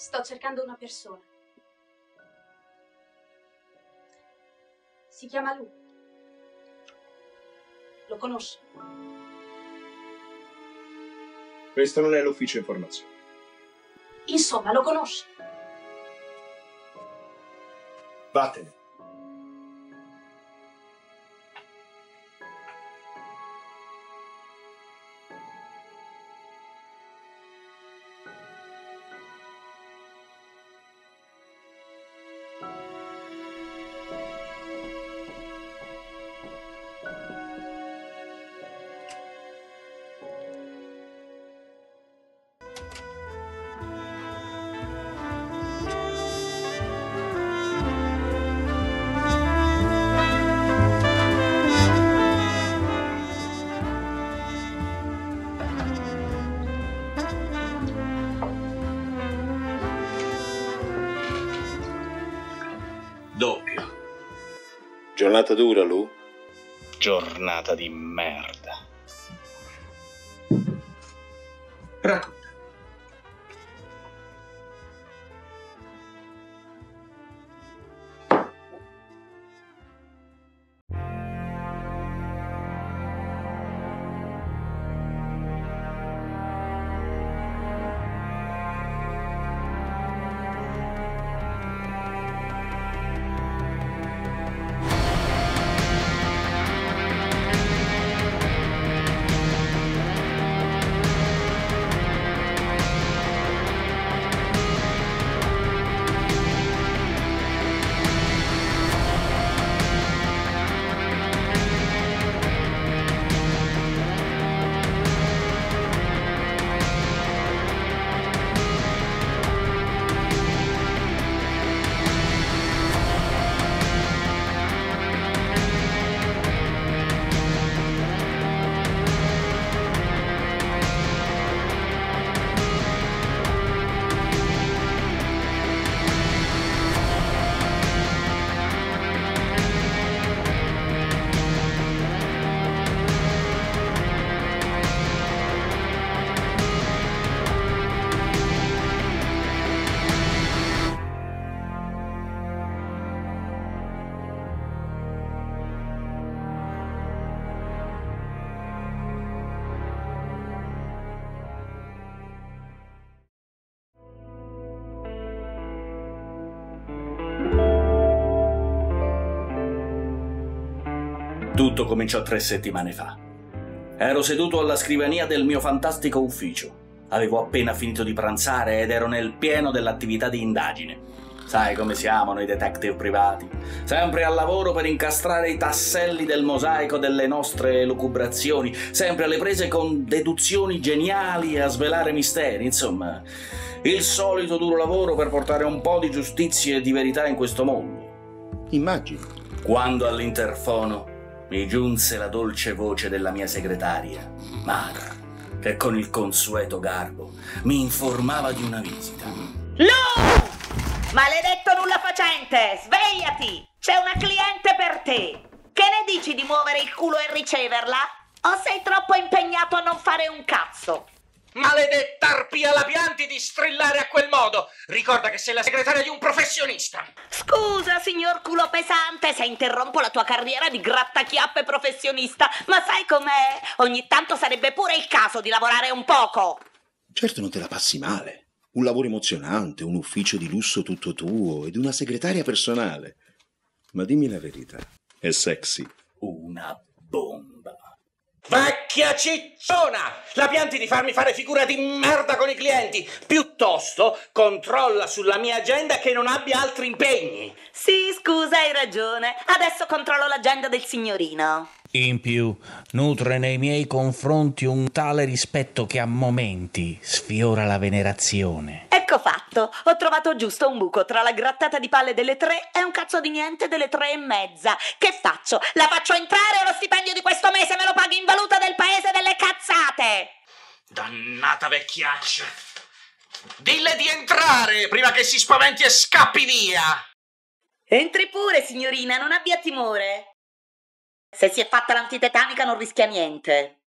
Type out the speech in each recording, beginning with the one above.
Sto cercando una persona. Si chiama Lu. Lo conosci? Questo non è l'ufficio informazioni. Insomma, lo conosci? Vattene. Doppio. Giornata dura, Lu? Giornata di merda. Racconta. Tutto cominciò 3 settimane fa. Ero seduto alla scrivania del mio fantastico ufficio. Avevo appena finito di pranzare ed ero nel pieno dell'attività di indagine. Sai come siamo noi detective privati, sempre al lavoro per incastrare i tasselli del mosaico delle nostre lucubrazioni, sempre alle prese con deduzioni geniali e a svelare misteri, insomma, il solito duro lavoro per portare un po' di giustizia e di verità in questo mondo. Immagino. Quando all'interfono mi giunse la dolce voce della mia segretaria, Mara, che con il consueto garbo mi informava di una visita. Lu! Maledetto nulla facente, svegliati! C'è una cliente per te! Che ne dici di muovere il culo e riceverla? O sei troppo impegnato a non fare un cazzo? Maledetta arpia la pianti di strillare a quel modo! Ricorda che sei la segretaria di un professionista! Scusa, signor culo pesante, se interrompo la tua carriera di grattachiappe professionista, ma sai com'è? Ogni tanto sarebbe pure il caso di lavorare un poco! Certo non te la passi male. Un lavoro emozionante, un ufficio di lusso tutto tuo ed una segretaria personale. Ma dimmi la verità, è sexy? Una bomba. Vecchia cicciona! La pianti di farmi fare figura di merda con i clienti! Piuttosto controlla sulla mia agenda che non abbia altri impegni! Sì, scusa, hai ragione. Adesso controllo l'agenda del signorino. In più, nutre nei miei confronti un tale rispetto che a momenti sfiora la venerazione. Ecco fatto, ho trovato giusto un buco tra la grattata di palle delle 3 e un cazzo di niente delle 3:30. Che faccio? La faccio entrare o lo stipendio di questo mese me lo paghi in valuta del paese delle cazzate? Dannata vecchiaccia! Dille di entrare prima che si spaventi e scappi via! Entri pure, signorina, non abbia timore. Se si è fatta l'antitetanica non rischia niente.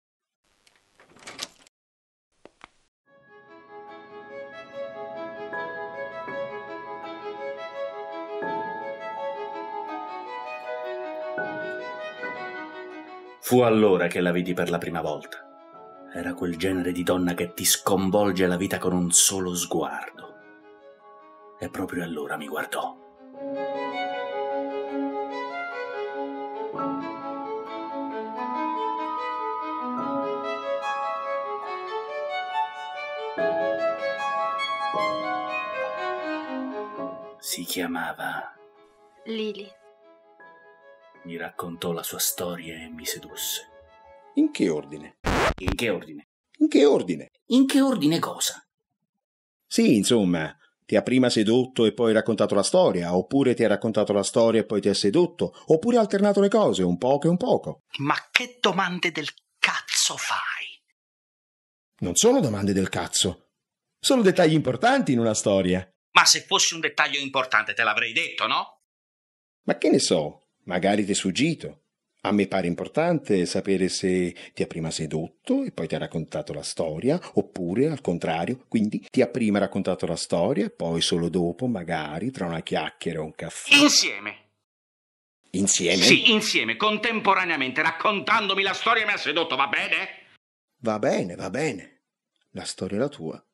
Fu allora che la vidi per la prima volta. Era quel genere di donna che ti sconvolge la vita con un solo sguardo. E proprio allora mi guardò. Si chiamava Lily. Mi raccontò la sua storia e mi sedusse. In che ordine? In che ordine? In che ordine? In che ordine cosa? Sì, insomma, ti ha prima sedotto e poi raccontato la storia, oppure ti ha raccontato la storia e poi ti ha sedotto, oppure ha alternato le cose, un poco e un poco. Ma che domande del cazzo fai? Non sono domande del cazzo. Sono dettagli importanti in una storia. Ma se fosse un dettaglio importante te l'avrei detto, no? Ma che ne so, magari ti è sfuggito. A me pare importante sapere se ti ha prima sedotto e poi ti ha raccontato la storia, oppure al contrario, quindi ti ha prima raccontato la storia e poi solo dopo, magari, tra una chiacchiera o un caffè. Insieme. Insieme? Sì, insieme, contemporaneamente, raccontandomi la storia mi ha sedotto, va bene? Va bene, va bene. La storia è la tua.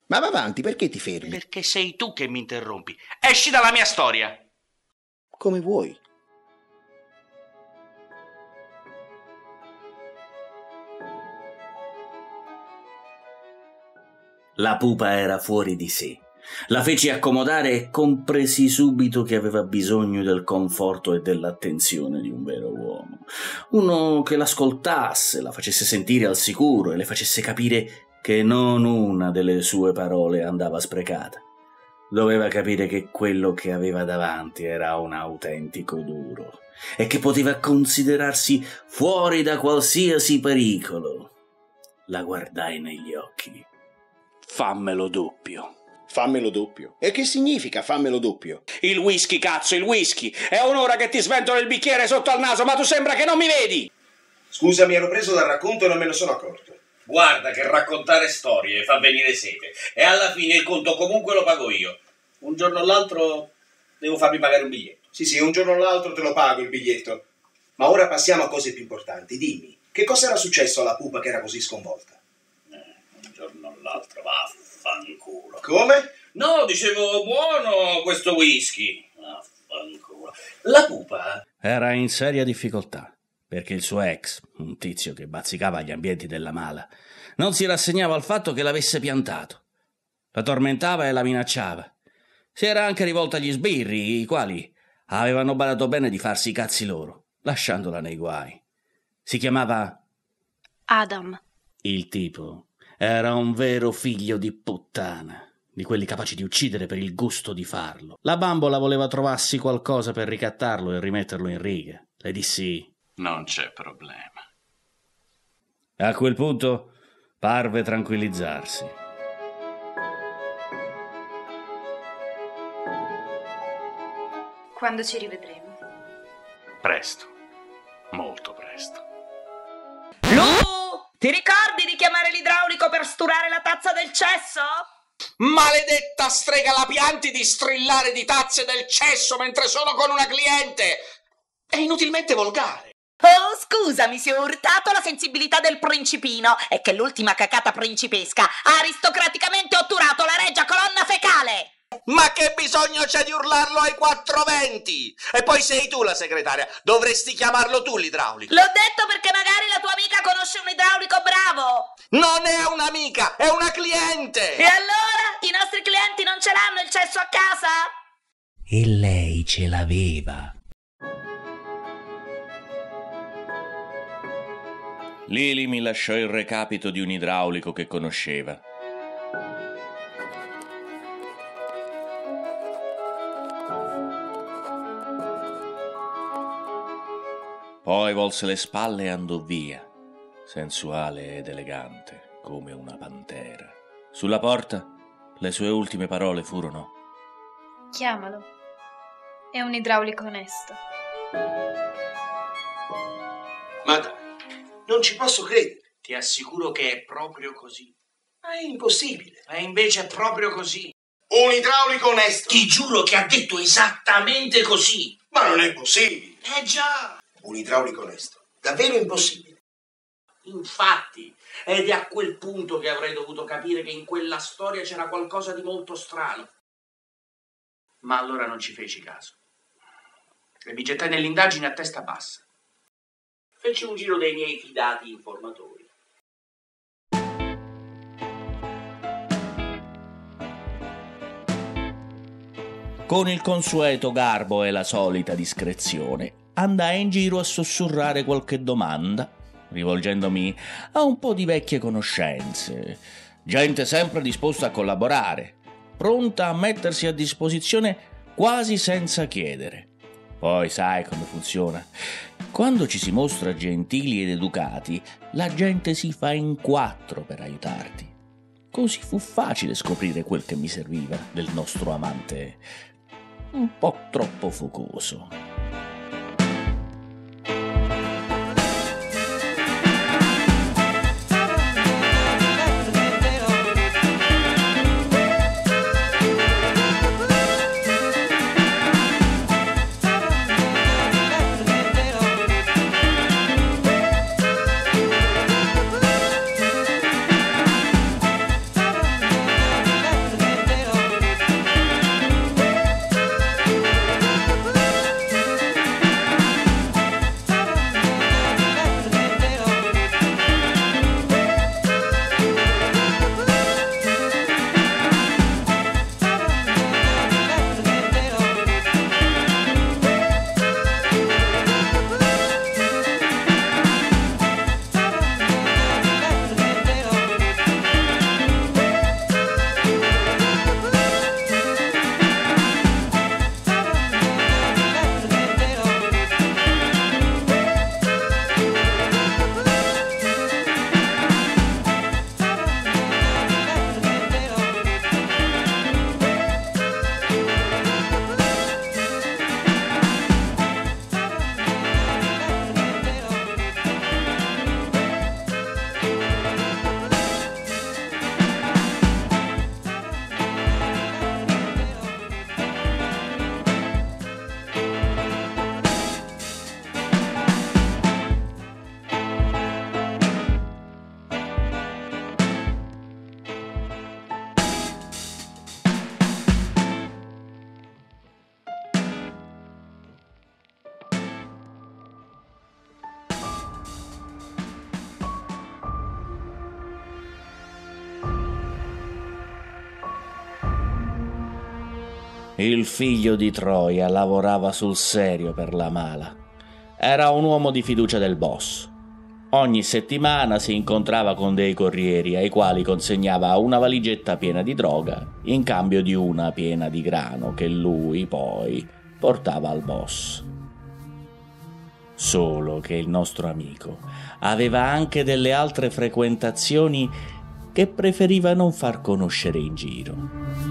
Ma va avanti, perché ti fermi? Perché sei tu che mi interrompi. Esci dalla mia storia. Come vuoi. La pupa era fuori di sé. La feci accomodare e compresi subito che aveva bisogno del conforto e dell'attenzione di un vero uomo. Uno che l'ascoltasse, la facesse sentire al sicuro e le facesse capire che non una delle sue parole andava sprecata. Doveva capire che quello che aveva davanti era un autentico duro e che poteva considerarsi fuori da qualsiasi pericolo. La guardai negli occhi. Fammelo doppio. Fammelo doppio. E che significa fammelo doppio? Il whisky, cazzo, il whisky. È un'ora che ti sventolo il bicchiere sotto al naso, ma tu sembra che non mi vedi. Scusa, mi ero preso dal racconto e non me ne sono accorto. Guarda che raccontare storie fa venire sete e alla fine il conto comunque lo pago io. Un giorno o l'altro devo farmi pagare un biglietto. Sì, un giorno o l'altro te lo pago il biglietto. Ma ora passiamo a cose più importanti. Dimmi, che cosa era successo alla pupa che era così sconvolta? Un giorno o l'altro, vaffanculo. Come? No, dicevo, buono questo whisky. Vaffanculo. La pupa Era in seria difficoltà, perché il suo ex, un tizio che bazzicava agli ambienti della mala, non si rassegnava al fatto che l'avesse piantato. La tormentava e la minacciava. Si era anche rivolta agli sbirri, i quali avevano badato bene di farsi i cazzi loro, lasciandola nei guai. Si chiamava Adam. Il tipo era un vero figlio di puttana, di quelli capaci di uccidere per il gusto di farlo. La bambola voleva trovarsi qualcosa per ricattarlo e rimetterlo in riga. Le dissi: non c'è problema. A quel punto parve tranquillizzarsi. Quando ci rivedremo? Presto, molto presto. Lu, ti ricordi di chiamare l'idraulico per sturare la tazza del cesso? Maledetta strega, la pianti di strillare di tazze del cesso mentre sono con una cliente. È inutilmente volgare. Oh, scusami se ho urtato la sensibilità del principino. È che l'ultima cacata principesca ha aristocraticamente otturato la reggia colonna fecale. Ma che bisogno c'è di urlarlo ai 420? E poi sei tu la segretaria, dovresti chiamarlo tu l'idraulico. L'ho detto perché magari la tua amica conosce un idraulico bravo. Non è un'amica, è una cliente. E allora? I nostri clienti non ce l'hanno il cesso a casa? E lei ce l'aveva. Lily mi lasciò il recapito di un idraulico che conosceva. Poi volse le spalle e andò via, sensuale ed elegante, come una pantera. Sulla porta, le sue ultime parole furono: Chiamalo. È un idraulico onesto. Ma dai, non ci posso credere. Ti assicuro che è proprio così. Ma è impossibile. E invece è proprio così. Un idraulico onesto. Ti giuro che ha detto esattamente così. Ma non è possibile. Già. Un idraulico onesto. Davvero impossibile. Infatti, ed è a quel punto che avrei dovuto capire che in quella storia c'era qualcosa di molto strano. Ma allora non ci feci caso. E mi gettai nell'indagine a testa bassa. Feci un giro dei miei fidati informatori. Con il consueto garbo e la solita discrezione, andai in giro a sussurrare qualche domanda, rivolgendomi a un po' di vecchie conoscenze, gente sempre disposta a collaborare, pronta a mettersi a disposizione quasi senza chiedere. Poi sai come funziona. Quando ci si mostra gentili ed educati, la gente si fa in quattro per aiutarti. Così fu facile scoprire quel che mi serviva del nostro amante un po' troppo focoso. Il figlio di Troia lavorava sul serio per la mala. Era un uomo di fiducia del boss. Ogni settimana si incontrava con dei corrieri ai quali consegnava una valigetta piena di droga in cambio di una piena di grano che lui poi portava al boss. Solo che il nostro amico aveva anche delle altre frequentazioni che preferiva non far conoscere in giro.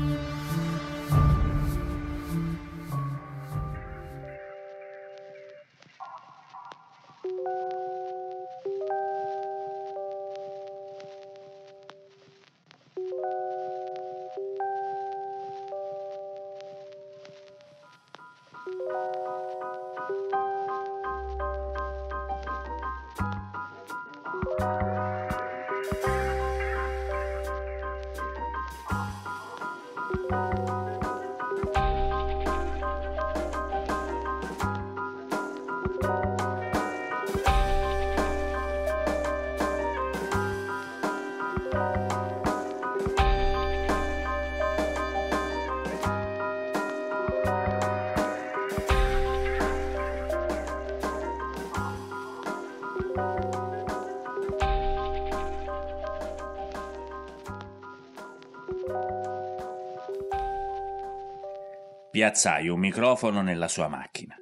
Piazzai un microfono nella sua macchina.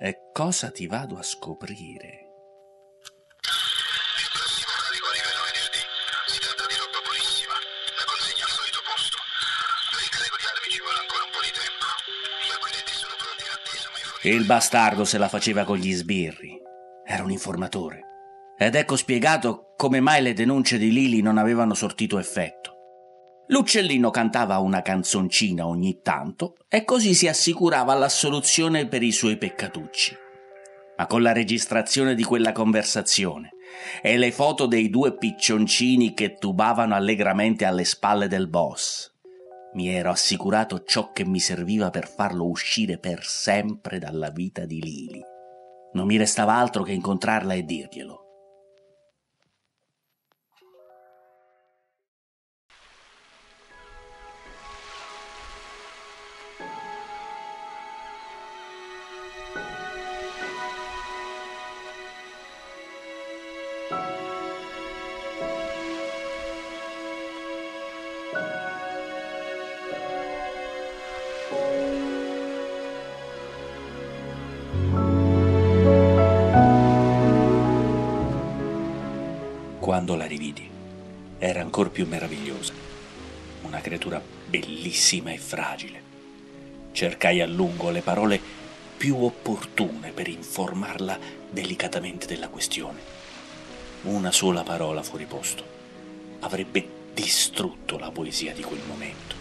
E cosa ti vado a scoprire? Il prossimo radico arriva venerdì. Si tratta di roba buonissima. La consegna al solito posto. L'incarico di armi ci vuole ancora un po' di tempo. Gli acquirenti sono pronti in attesa, ma i fornitori... Il bastardo se la faceva con gli sbirri. Era un informatore. Ed ecco spiegato come mai le denunce di Lily non avevano sortito effetto. L'uccellino cantava una canzoncina ogni tanto e così si assicurava l'assoluzione per i suoi peccatucci. ma con la registrazione di quella conversazione e le foto dei due piccioncini che tubavano allegramente alle spalle del boss, mi ero assicurato ciò che mi serviva per farlo uscire per sempre dalla vita di Lily. Non mi restava altro che incontrarla e dirglielo. Quando la rividi, era ancor più meravigliosa. Una creatura bellissima e fragile. Cercai a lungo le parole più opportune per informarla delicatamente della questione. Una sola parola fuori posto avrebbe distrutto la poesia di quel momento.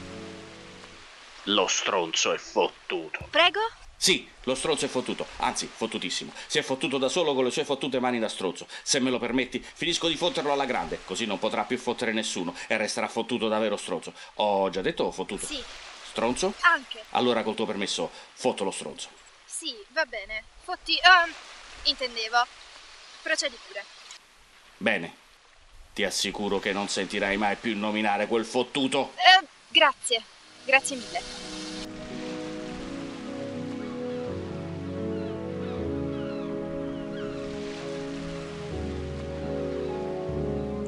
Lo stronzo è fottuto. Prego? Sì, lo stronzo è fottuto, anzi, fottutissimo. Si è fottuto da solo con le sue fottute mani da stronzo. Se me lo permetti, finisco di fotterlo alla grande, così non potrà più fottere nessuno e resterà fottuto davvero stronzo. Ho già detto fottuto? Sì. Stronzo? Anche. Allora, col tuo permesso, fotto lo stronzo. Sì, va bene. Intendevo. Procedi pure. Bene. Ti assicuro che non sentirai mai più nominare quel fottuto. Grazie. Grazie mille.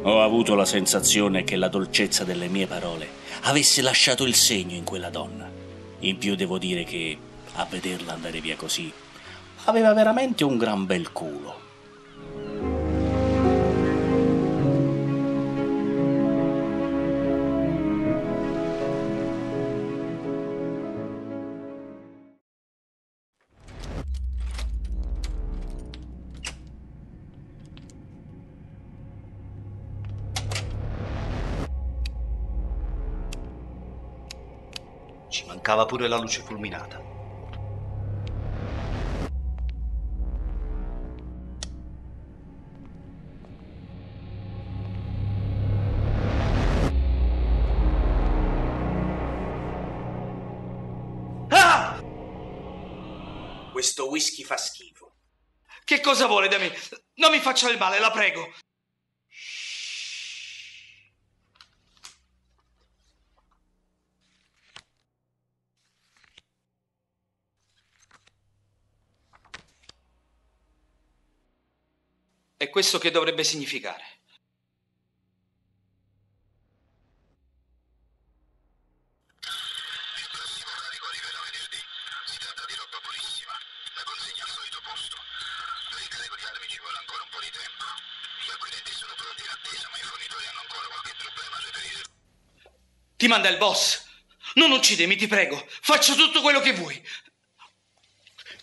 Ho avuto la sensazione che la dolcezza delle mie parole avesse lasciato il segno in quella donna. In più devo dire che, a vederla andare via così, aveva veramente un gran bel culo. Ci mancava pure la luce fulminata. Ah! Questo whisky fa schifo. Che cosa vuole da me? Non mi faccia del male, la prego. È questo che dovrebbe significare. Il prossimo carico arriverà venerdì. Si tratta di roba buonissima. La consegna al solito posto. Per il carico di armi ci vuole ancora un po' di tempo. Gli acquirenti sono pronti in attesa, ma i fornitori hanno ancora qualche problema sui periodi. Ti manda il boss. Non uccidimi, ti prego. Faccio tutto quello che vuoi.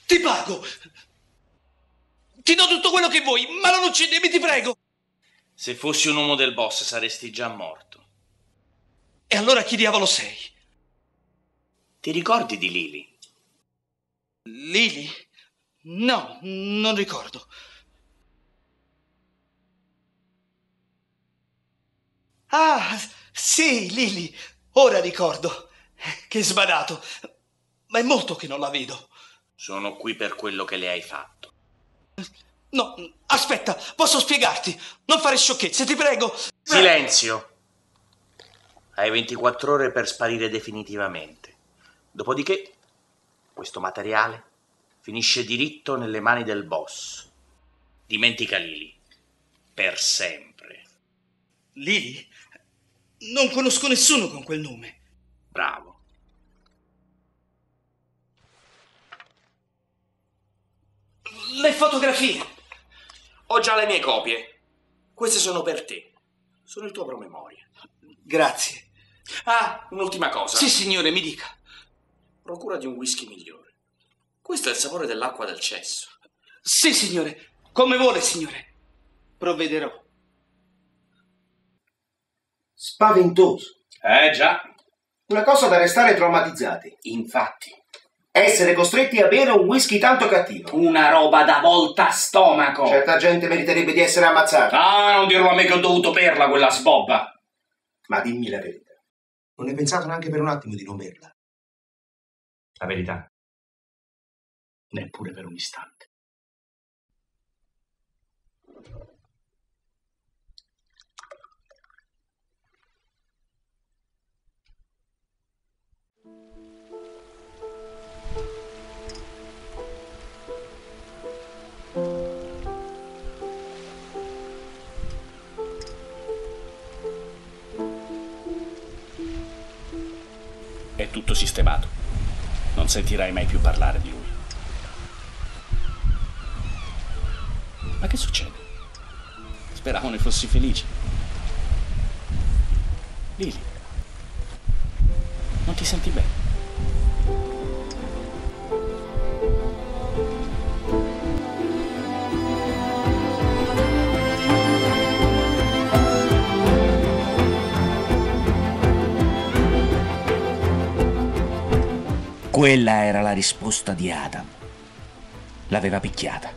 Ti pago. Ti do tutto quello che vuoi, ma non uccidimi, ti prego. Se fossi un uomo del boss saresti già morto. E allora chi diavolo sei? Ti ricordi di Lily? Lily? No, non ricordo. Ah, sì, Lily. Ora ricordo. Che sbadato. Ma è molto che non la vedo. Sono qui per quello che le hai fatto. No, aspetta, posso spiegarti. Non fare sciocchezze, ti prego. Silenzio! Hai 24 ore per sparire definitivamente. Dopodiché, questo materiale finisce diritto nelle mani del boss. Dimentica Lily. Per sempre. Lily? Non conosco nessuno con quel nome. Bravo. Le fotografie. Ho già le mie copie. Queste sono per te. Sono il tuo promemoria. Grazie. Ah, un'ultima cosa. Sì, signore, mi dica. Procurati un whisky migliore. Questo è il sapore dell'acqua del cesso. Sì, signore. Come vuole, signore. Provvederò. Spaventoso. Già. Una cosa da restare traumatizzati. Infatti. Essere costretti a bere un whisky tanto cattivo. Una roba da volta a stomaco. Certa gente meriterebbe di essere ammazzata. Ah, non dirlo a me che ho dovuto berla quella sbobba. Ma dimmi la verità. Non hai pensato neanche per un attimo di non berla? La verità? Neppure per un istante. È tutto sistemato. Non sentirai mai più parlare di lui. Ma che succede? Speravo ne fossi felice. Lily, non ti senti bene? Quella era la risposta di Adam. L'aveva picchiata.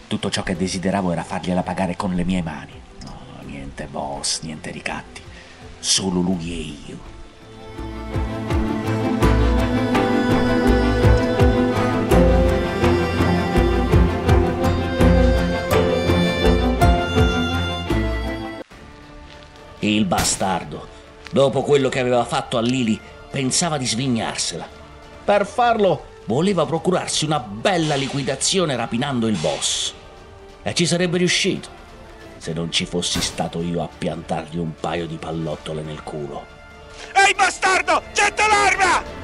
Tutto ciò che desideravo era fargliela pagare con le mie mani. No, niente boss, niente ricatti. Solo lui e io. Il bastardo, dopo quello che aveva fatto a Lily, pensava di svignarsela. Per farlo voleva procurarsi una bella liquidazione rapinando il boss. E ci sarebbe riuscito, se non ci fossi stato io a piantargli un paio di pallottole nel culo. Ehi bastardo! Getta l'arma!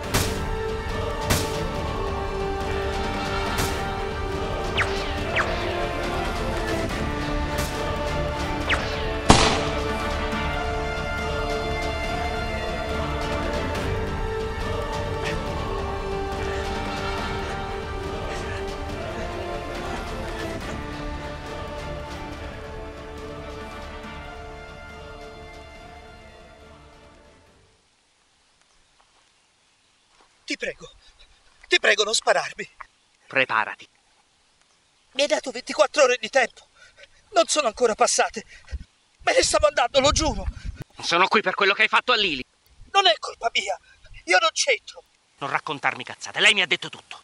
Ti prego non spararmi. Preparati. Mi hai dato 24 ore di tempo. Non sono ancora passate. Me ne stavo andando, lo giuro. Sono qui per quello che hai fatto a Lily. Non è colpa mia. Io non c'entro. Non raccontarmi cazzate, lei mi ha detto tutto.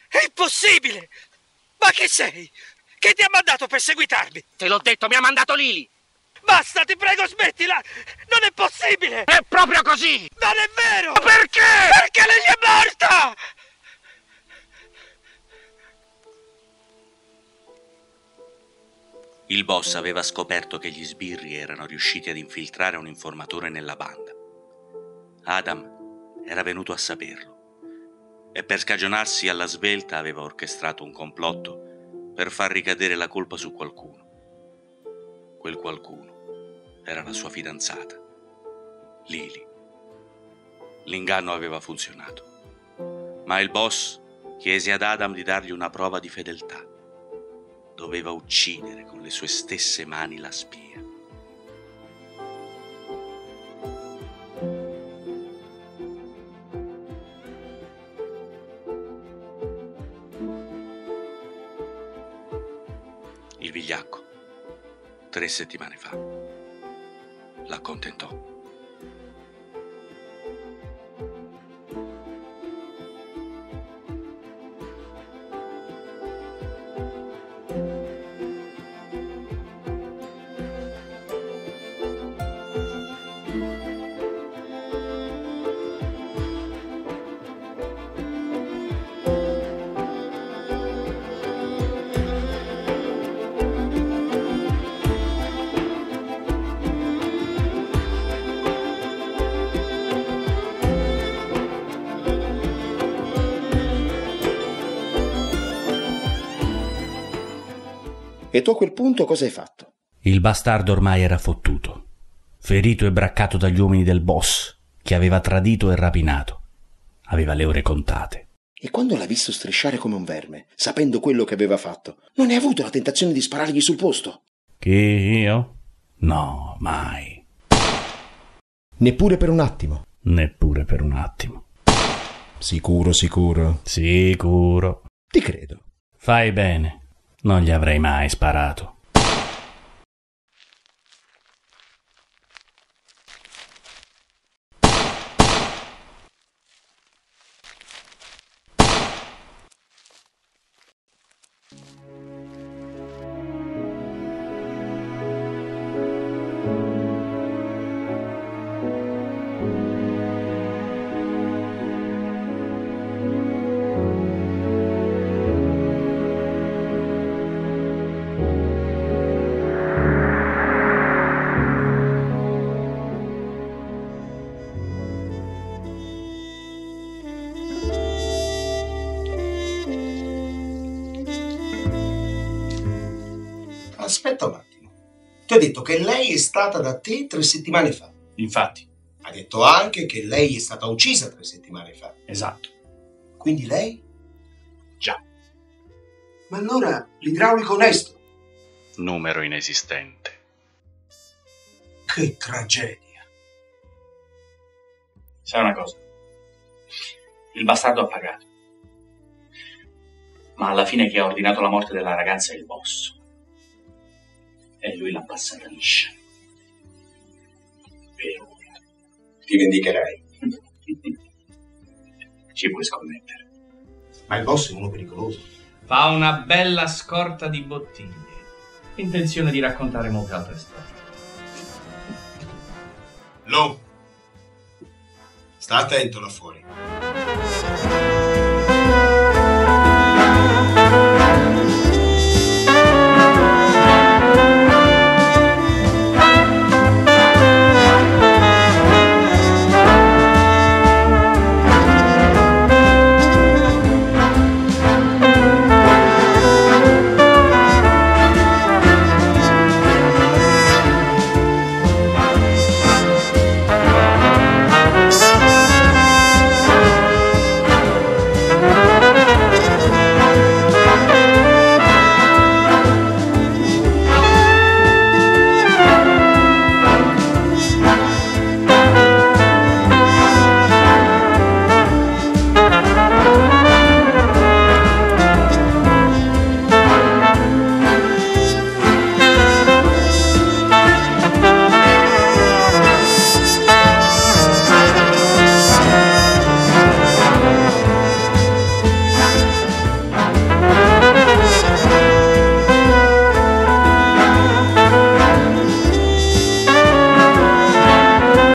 È impossibile! Ma chi sei? Che ti ha mandato per seguitarmi? Te l'ho detto, mi ha mandato Lily. Basta, ti prego, smettila! Non è possibile! È proprio così! Non è vero! Perché? Perché lei è morta! Il boss aveva scoperto che gli sbirri erano riusciti ad infiltrare un informatore nella banda. Adam era venuto a saperlo e per scagionarsi alla svelta aveva orchestrato un complotto per far ricadere la colpa su qualcuno. Quel qualcuno era la sua fidanzata, Lily. L'inganno aveva funzionato, ma il boss chiese ad Adam di dargli una prova di fedeltà. Doveva uccidere con le sue stesse mani la spia. Il vigliacco, 3 settimane fa, l'accontentò. E tu a quel punto cosa hai fatto? Il bastardo ormai era fottuto, ferito e braccato dagli uomini del boss, che aveva tradito e rapinato. Aveva le ore contate. E quando l'ha visto strisciare come un verme, sapendo quello che aveva fatto, non hai avuto la tentazione di sparargli sul posto? Che io? No, mai. Neppure per un attimo? Neppure per un attimo. Sicuro, sicuro. Sicuro. Ti credo. Fai bene. Non gli avrei mai sparato. Aspetta un attimo. Ti ho detto che lei è stata da te 3 settimane fa. Infatti. Ha detto anche che lei è stata uccisa 3 settimane fa. Esatto. Quindi lei? Già. Ma allora l'idraulico onesto? Numero inesistente. Che tragedia. Sai una cosa? Il bastardo ha pagato. Ma alla fine chi ha ordinato la morte della ragazza è il boss. E lui l'ha passata liscia. Per ora. Ti vendicherai. Ci puoi scommettere. Ma il boss è uno pericoloso. Fa una bella scorta di bottiglie. Intenzione di raccontare molte altre storie. Lo. Sta attento là fuori.